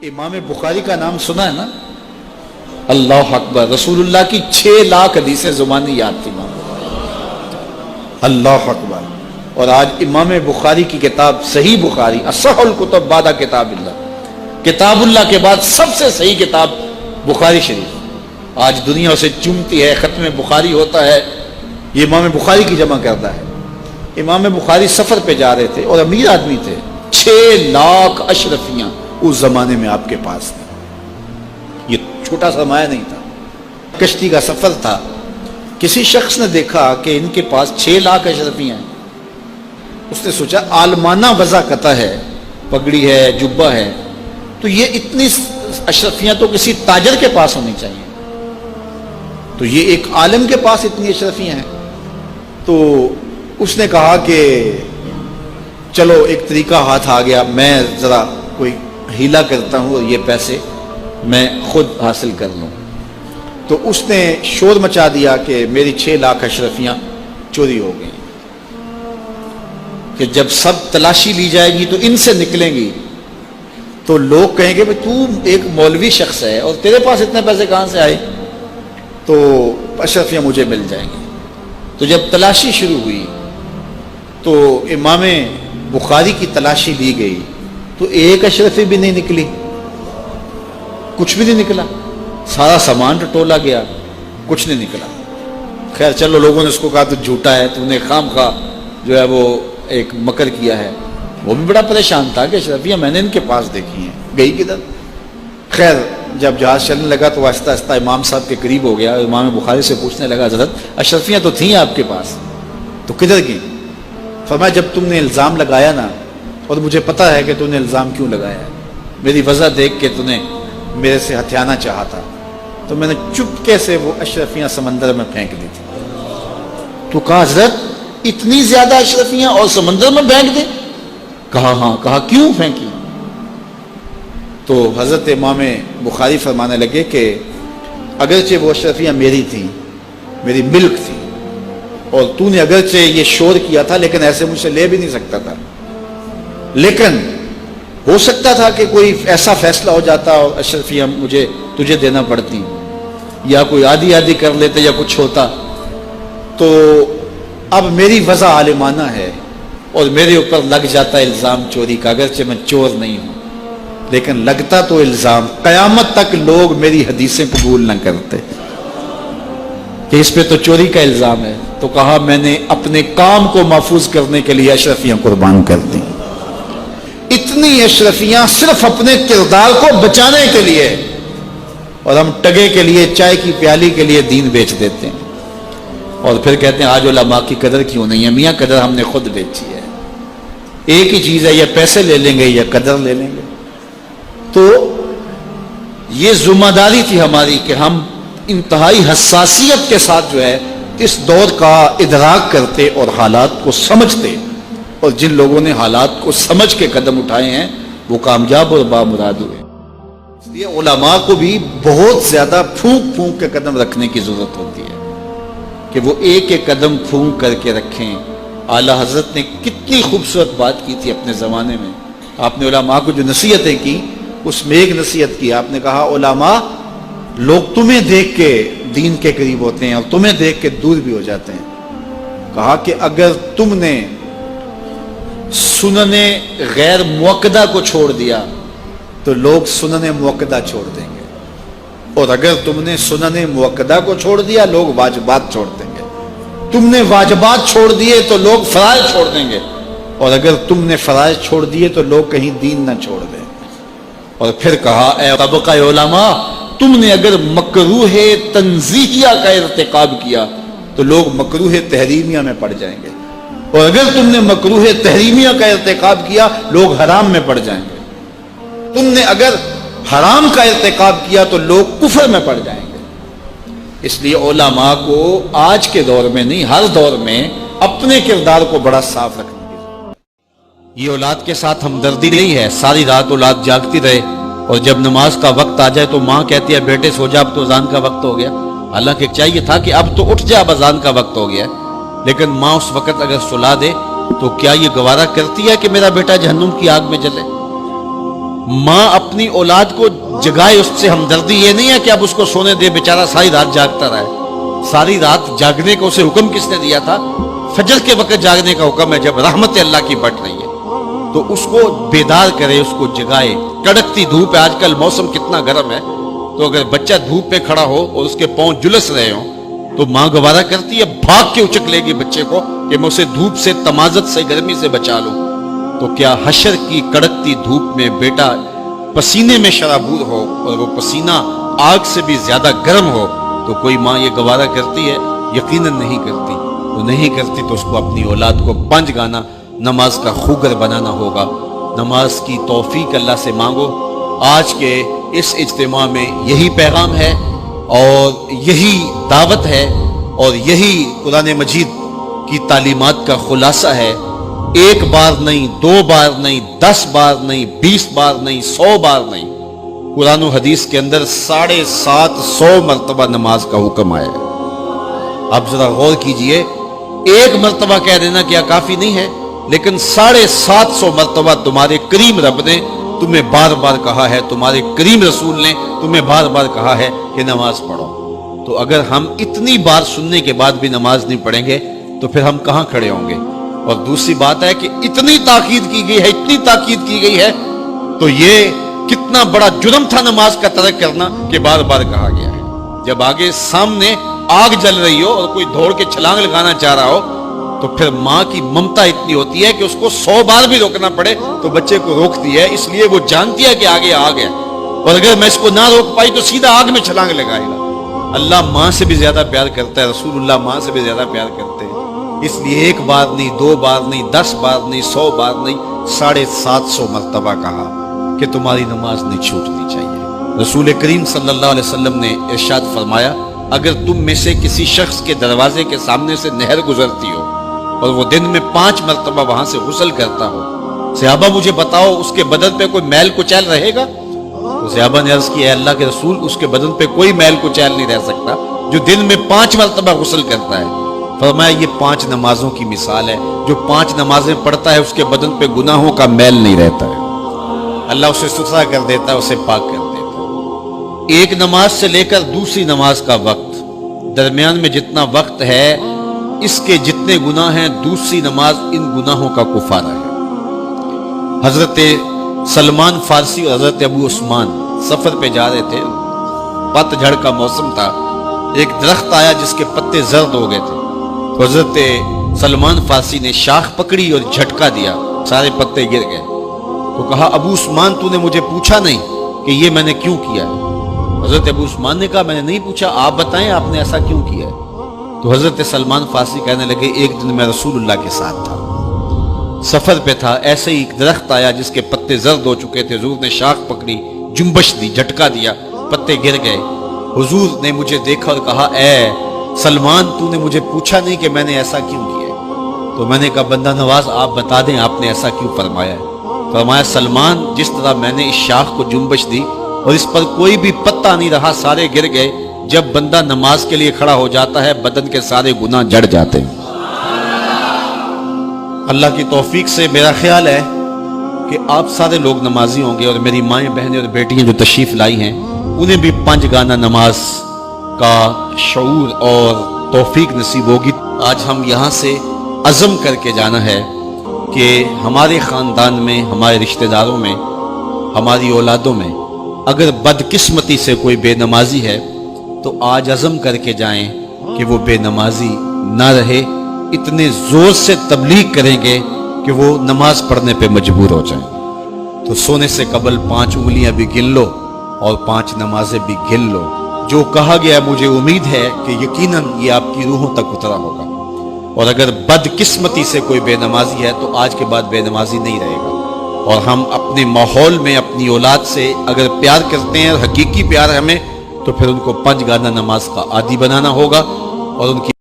امام بخاری کا نام سنا ہے نا؟ اللہ اکبر، رسول اللہ کی 6 لاکھ حدیثیں زبانی یاد تھی امام بخاری، اللہ اکبر۔ اور آج امام بخاری کی کتاب صحیح بخاری، اصح الکتب بعد کتاب اللہ، کتاب اللہ کے بعد سب سے صحیح کتاب بخاری شریف آج دنیا اسے چومتی ہے۔ ختم بخاری ہوتا ہے، یہ امام بخاری کی جمع کرتا ہے۔ امام بخاری سفر پہ جا رہے تھے اور امیر آدمی تھے، 6 لاکھ اشرفیاں اس زمانے میں آپ کے پاس تھے، یہ چھوٹا سرمایہ نہیں تھا، کشتی کا سفر تھا۔ کسی شخص نے دیکھا کہ ان کے پاس 6 لاکھ اشرفیاں ہیں، اس نے سوچا عالمانہ وضاقتہ ہے، پگڑی ہے، جبہ ہے، تو یہ اتنی اشرفیاں تو کسی تاجر کے پاس ہونی چاہیے، تو یہ ایک عالم کے پاس اتنی اشرفیاں ہیں۔ تو اس نے کہا کہ چلو ایک طریقہ ہاتھ آ گیا، میں ذرا کوئی ہیلا کرتا ہوں اور یہ پیسے میں خود حاصل کر لوں۔ تو اس نے شور مچا دیا کہ میری 6 لاکھ اشرفیاں چوری ہو گئیں، کہ جب سب تلاشی لی جائے گی تو ان سے نکلیں گی تو لوگ کہیں گے تو ایک مولوی شخص ہے اور تیرے پاس اتنے پیسے کہاں سے آئے، تو اشرفیاں مجھے مل جائیں گی۔ تو جب تلاشی شروع ہوئی تو امام بخاری کی تلاشی لی گئی تو ایک اشرفی بھی نہیں نکلی، کچھ بھی نہیں نکلا، سارا سامان ٹٹولا گیا، کچھ نہیں نکلا۔ خیر چلو، لوگوں نے اس کو کہا تو جھوٹا ہے، تو نے خام خواہ جو ہے وہ ایک مکر کیا ہے۔ وہ بھی بڑا پریشان تھا کہ اشرفیاں میں نے ان کے پاس دیکھی ہیں، گئی کدھر؟ خیر جب جہاز چلنے لگا تو آہستہ آہستہ امام صاحب کے قریب ہو گیا، امام بخاری سے پوچھنے لگا حضرت اشرفیاں تو تھیں آپ کے پاس، تو کدھر گئی؟ فرمایا جب تم نے الزام لگایا نا، اور مجھے پتا ہے کہ تم نے الزام کیوں لگایا ہے، میری وجہ دیکھ کے تم نے میرے سے ہتھیانا چاہا تھا، تو میں نے چپکے سے وہ اشرفیاں سمندر میں پھینک دی تھی۔ تو کہا حضرت اتنی زیادہ اشرفیاں اور سمندر میں پھینک دیں؟ کہا ہاں۔ کہا کیوں پھینکی؟ تو حضرت امام بخاری فرمانے لگے کہ اگرچہ وہ اشرفیاں میری تھیں، میری ملک تھی، اور تو نے اگرچہ یہ شور کیا تھا لیکن ایسے مجھ سے لے بھی نہیں سکتا تھا، لیکن ہو سکتا تھا کہ کوئی ایسا فیصلہ ہو جاتا اور اشرفیاں مجھے تجھے دینا پڑتی، یا کوئی آدھی آدھی کر لیتے یا کچھ ہوتا، تو اب میری وضع عالمانہ ہے اور میرے اوپر لگ جاتا الزام چوری کا، اگرچہ میں چور نہیں ہوں لیکن لگتا تو الزام، قیامت تک لوگ میری حدیثیں قبول نہ کرتے کہ اس پہ تو چوری کا الزام ہے۔ تو کہا میں نے اپنے کام کو محفوظ کرنے کے لیے اشرفیاں قربان کر دیں، اتنی اشرفیاں صرف اپنے کردار کو بچانے کے لیے، اور ہم ٹگے کے لیے، چائے کی پیالی کے لیے دین بیچ دیتے ہیں، اور پھر کہتے ہیں آج علماء کی قدر کیوں نہیں ہے؟ میاں قدر ہم نے خود بیچی ہے، ایک ہی چیز ہے، یا پیسے لے لیں گے یا قدر لے لیں گے۔ تو یہ ذمہ داری تھی ہماری کہ ہم انتہائی حساسیت کے ساتھ جو ہے اس دور کا ادراک کرتے اور حالات کو سمجھتے، اور جن لوگوں نے حالات کو سمجھ کے قدم اٹھائے ہیں وہ کامیاب اور بامراد ہوئے۔ اس لیے علماء کو بھی بہت زیادہ پھونک پھونک کے قدم رکھنے کی ضرورت ہوتی ہے کہ وہ ایک ایک قدم پھونک کر کے رکھیں۔ اعلیٰ حضرت نے کتنی خوبصورت بات کی تھی اپنے زمانے میں، آپ نے علماء کو جو نصیحتیں کی اس میں ایک نصیحت کی، آپ نے کہا علماء لوگ تمہیں دیکھ کے دین کے قریب ہوتے ہیں اور تمہیں دیکھ کے دور بھی ہو جاتے ہیں۔ کہا کہ اگر تم نے سنن غیر موقدہ کو چھوڑ دیا تو لوگ سنن موقدہ چھوڑ دیں گے، اور اگر تم نے سنن موقدہ کو چھوڑ دیا لوگ واجبات چھوڑ دیں گے، تم نے واجبات چھوڑ دیے تو لوگ فرائض چھوڑ دیں گے، اور اگر تم نے فرائض چھوڑ دیے تو لوگ کہیں دین نہ چھوڑ دیں۔ اور پھر کہا اے طبقہ علماء، تم نے اگر مکروہ تنزیہیہ کا ارتکاب کیا تو لوگ مکروہ تحریمیہ میں پڑ جائیں گے، اور اگر تم نے مکروہ تحریمیہ کا ارتکاب کیا لوگ حرام میں پڑ جائیں گے، تم نے اگر حرام کا ارتکاب کیا تو لوگ کفر میں پڑ جائیں گے۔ اس لیے علماء کو آج کے دور میں نہیں، ہر دور میں اپنے کردار کو بڑا صاف رکھنا ہے۔ یہ اولاد کے ساتھ ہمدردی نہیں ہے، ساری رات اولاد جاگتی رہے اور جب نماز کا وقت آ جائے تو ماں کہتی ہے بیٹے سو جا، اب تو اذان کا وقت ہو گیا۔ حالانکہ چاہیے تھا کہ اب تو اٹھ جا، اب اذان کا وقت ہو گیا، لیکن ماں اس وقت اگر سلا دے تو کیا یہ گوارا کرتی ہے کہ میرا بیٹا جہنم کی آگ میں جلے؟ ماں اپنی اولاد کو جگائے، اس سے ہمدردی یہ نہیں ہے کہ اب اس کو سونے دے، بیچارہ ساری رات جاگتا رہے۔ ساری رات جاگنے کا اسے حکم کس نے دیا تھا؟ فجر کے وقت جاگنے کا حکم ہے جب رحمت اللہ کی بٹ رہی ہے، تو اس کو بیدار کرے، اس کو جگائے۔ کڑکتی دھوپ ہے، آج کل موسم کتنا گرم ہے، تو اگر بچہ دھوپ میں کھڑا ہو اور اس کے پاؤں جلس رہے ہوں تو ماں گوارہ کرتی ہے، بھاگ کے اچک لے گی بچے کو کہ میں اسے دھوپ سے، تمازت سے، گرمی سے بچا لوں۔ تو کیا حشر کی کڑکتی دھوپ میں بیٹا پسینے میں شرابور ہو اور وہ پسینہ آگ سے بھی زیادہ گرم ہو تو کوئی ماں یہ گوارہ کرتی ہے؟ یقیناً نہیں کرتی۔ تو نہیں کرتی تو اس کو اپنی اولاد کو 5 گانا نماز کا خوگر بنانا ہوگا۔ نماز کی توفیق اللہ سے مانگو۔ آج کے اس اجتماع میں یہی پیغام ہے اور یہی دعوت ہے اور یہی قرآن مجید کی تعلیمات کا خلاصہ ہے۔ 1 بار نہیں، 2 بار نہیں، 10 بار نہیں، 20 بار نہیں، 100 بار نہیں، قرآن و حدیث کے اندر 750 مرتبہ نماز کا حکم آیا ہے۔ آپ ذرا غور کیجئے، 1 مرتبہ کہہ دینا کیا کافی نہیں ہے؟ لیکن 750 مرتبہ تمہارے کریم رب نے تمہیں بار بار کہا ہے، تمہارے کریم رسول نے تمہیں بار بار کہا ہے کہ نماز پڑھو۔ تو اگر ہم اتنی بار سننے کے بعد بھی نماز نہیں پڑھیں گے تو پھر ہم کہاں کھڑے ہوں گے؟ اور دوسری بات ہے کہ اتنی تاکید کی گئی ہے، اتنی تاکید کی گئی ہے، تو یہ کتنا بڑا جرم تھا نماز کا ترک کرنا کہ بار بار کہا گیا ہے۔ جب آگے سامنے آگ جل رہی ہو اور کوئی دوڑ کے چھلانگ لگانا چاہ رہا ہو تو پھر ماں کی ممتا اتنی ہوتی ہے کہ اس کو 100 بار بھی روکنا پڑے تو بچے کو روکتی ہے، اس لیے وہ جانتی ہے کہ آگے آگ ہے، اور اگر میں اس کو نہ روک پائی تو سیدھا آگ میں چھلانگ لگائے گا۔ اللہ ماں سے بھی زیادہ پیار کرتا ہے، رسول اللہ ماں سے بھی زیادہ پیار کرتے ہیں، اس لیے 1 بار نہیں، 2 بار نہیں، 10 بار نہیں، 100 بار نہیں، 750 مرتبہ کہا کہ تمہاری نماز نہیں چھوٹنی چاہیے۔ رسول کریم صلی اللہ علیہ وسلم نے ارشاد فرمایا، اگر تم میں سے کسی شخص کے دروازے کے سامنے سے نہر گزرتی ہو اور وہ دن میں 5 مرتبہ وہاں سے غسل کرتا ہو، صحابہ مجھے بتاؤ اس کے بدن پہ کوئی میل کچیل رہے گا؟ تو صحابہ نے عرض کی، اے اللہ کے رسول، اس کے بدن پہ کوئی میل کچیل نہیں رہ سکتا جو دن میں 5 مرتبہ غسل کرتا ہے۔ فرمایا یہ 5 نمازوں کی مثال ہے، جو 5 نمازیں پڑھتا ہے اس کے بدن پہ گناہوں کا میل نہیں رہتا ہے، اللہ اسے ستھرا کر دیتا ہے، اسے پاک کر دیتا ہے۔ ایک نماز سے لے کر دوسری نماز کا وقت، درمیان میں جتنا وقت ہے اس کے جتنے گناہ ہیں، دوسری نماز ان گناہوں کا کفارہ ہے۔ حضرت سلمان فارسی اور حضرت ابو عثمان سفر پہ جا رہے تھے، پت جھڑ کا موسم تھا، ایک درخت آیا جس کے پتے زرد ہو گئے تھے، تو حضرت سلمان فارسی نے شاخ پکڑی اور جھٹکا دیا، سارے پتے گر گئے۔ تو کہا، ابو عثمان تو نے مجھے پوچھا نہیں کہ یہ میں نے کیوں کیا ہے؟ حضرت ابو عثمان نے کہا، میں نے نہیں پوچھا، آپ بتائیں آپ نے ایسا کیوں کیا ہے؟ تو حضرت سلمان فارسی کہنے لگے، ایک دن میں رسول اللہ کے ساتھ تھا، سفر پہ تھا، ایسے ہی ایک درخت آیا جس کے پتے زرد ہو چکے تھے، حضور نے شاخ پکڑی، جنبش دی، جھٹکا دیا، پتے گر گئے۔ حضور نے مجھے دیکھا اور کہا، اے سلمان تو نے مجھے پوچھا نہیں کہ میں نے ایسا کیوں کیا ہے؟ تو میں نے کہا، بندہ نواز آپ بتا دیں آپ نے ایسا کیوں فرمایا ہے؟ فرمایا، سلمان جس طرح میں نے اس شاخ کو جنبش دی اور اس پر کوئی بھی پتا نہیں رہا، سارے گر گئے، جب بندہ نماز کے لیے کھڑا ہو جاتا ہے بدن کے سارے گناہ جڑ جاتے ہیں۔ اللہ کی توفیق سے میرا خیال ہے کہ آپ سارے لوگ نمازی ہوں گے، اور میری مائیں بہنیں اور بیٹیاں جو تشریف لائی ہیں انہیں بھی 5 گانا نماز کا شعور اور توفیق نصیب ہوگی۔ آج ہم یہاں سے عزم کر کے جانا ہے کہ ہمارے خاندان میں، ہمارے رشتہ داروں میں، ہماری اولادوں میں اگر بدقسمتی سے کوئی بے نمازی ہے تو آج عزم کر کے جائیں کہ وہ بے نمازی نہ رہے، اتنے زور سے تبلیغ کریں گے کہ وہ نماز پڑھنے پہ مجبور ہو جائیں۔ تو سونے سے قبل 5 انگلیاں بھی گن لو اور 5 نمازیں بھی گن لو۔ جو کہا گیا مجھے امید ہے کہ یقیناً یہ آپ کی روحوں تک اترا ہوگا، اور اگر بدقسمتی سے کوئی بے نمازی ہے تو آج کے بعد بے نمازی نہیں رہے گا۔ اور ہم اپنے ماحول میں اپنی اولاد سے اگر پیار کرتے ہیں، حقیقی پیار ہمیں، تو پھر ان کو 5 گانا نماز کا عادی بنانا ہوگا اور ان کی